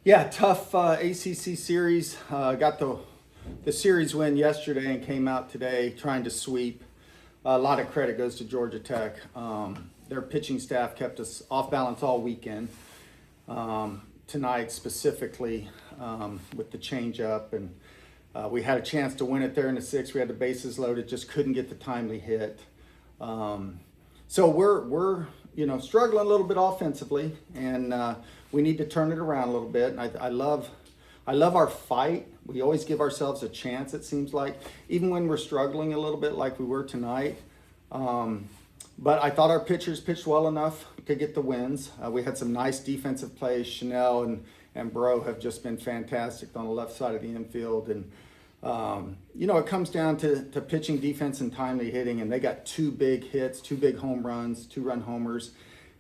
Yeah, tough ACC series. Got the series win yesterday and came out today trying to sweep. A lot of credit goes to Georgia Tech. Their pitching staff kept us off balance all weekend. Tonight specifically with the changeup, and we had a chance to win it there in the sixth. We had the bases loaded, just couldn't get the timely hit. So we're struggling a little bit offensively, and we need to turn it around a little bit. And I love our fight. We always give ourselves a chance, it seems like, even when we're struggling a little bit like we were tonight. But I thought our pitchers pitched well enough to get the wins. We had some nice defensive plays. Chanel and Bro have just been fantastic on the left side of the infield. And, it comes down to pitching, defense, and timely hitting. And they got two big hits, two big home runs, 2-run homers.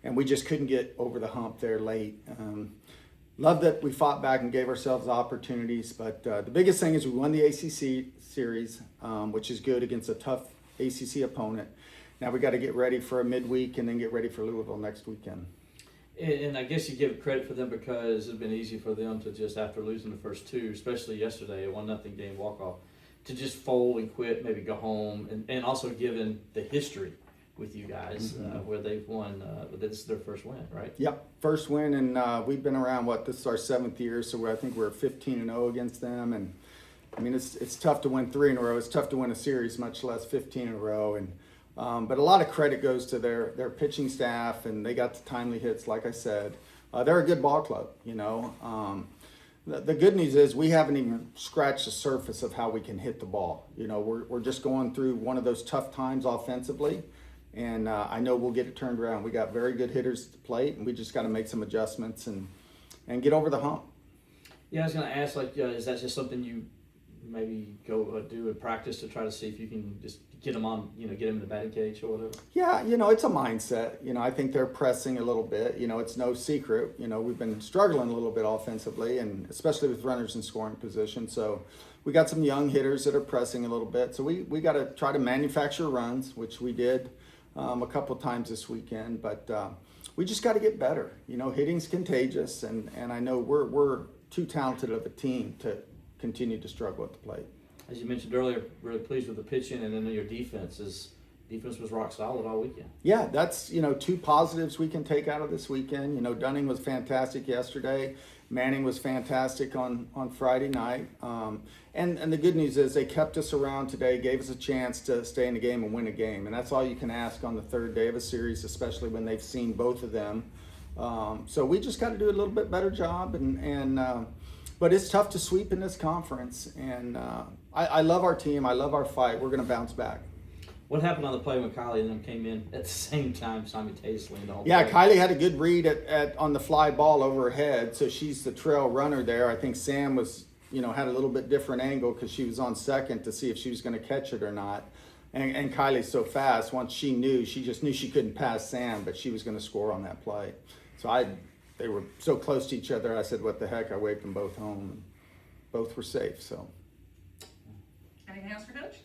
And we just couldn't get over the hump there late. Love that we fought back and gave ourselves opportunities. But the biggest thing is we won the ACC series, which is good against a tough ACC opponent. Now we got to get ready for a midweek and then get ready for Louisville next weekend. And I guess you give credit for them because it's been easy for them to just, after losing the first two, especially yesterday, a 1-0 game walk-off, to just fold and quit, maybe go home, and also given the history with you guys where they've won. This is their first win, right? Yep, first win, and we've been around, this is our 7th year, so I think we're 15-0 against them. And I mean, it's tough to win 3 in a row. It's tough to win a series, much less 15 in a row. And but a lot of credit goes to their pitching staff, and they got the timely hits, like I said. They're a good ball club, The good news is we haven't even scratched the surface of how we can hit the ball. We're just going through one of those tough times offensively, and I know we'll get it turned around. We got very good hitters at the plate, and we just got to make some adjustments and get over the hump. Yeah, I was going to ask, is that just something you maybe go do in practice to try to see if you can just get them on, get them in the batting cage or whatever? Yeah, it's a mindset. I think they're pressing a little bit. It's no secret. We've been struggling a little bit offensively, and especially with runners in scoring position. So we got some young hitters that are pressing a little bit. So we got to try to manufacture runs, which we did a couple times this weekend. But we just got to get better. Hitting's contagious, and I know we're too talented of a team to continue to struggle at the plate. As you mentioned earlier, really pleased with the pitching, and then your defense was rock solid all weekend. Yeah, that's two positives we can take out of this weekend. Dunning was fantastic yesterday. Manning was fantastic on Friday night. And the good news is they kept us around today, gave us a chance to stay in the game and win a game. And that's all you can ask on the third day of a series, especially when they've seen both of them. So we just got to do a little bit better job, but it's tough to sweep in this conference, and I love our team. I love our fight. We're going to bounce back. What happened on the play when Kylie and them came in at the same time simultaneously in the whole Yeah, play? Kylie had a good read on the fly ball over her head, so she's the trail runner there. I think Sam was, had a little bit different angle because she was on second to see if she was going to catch it or not. And Kylie's so fast, once she just knew she couldn't pass Sam, but she was going to score on that play. So they were so close to each other, I said, what the heck, I waved them both home. And both were safe, so. Anything else for Coach?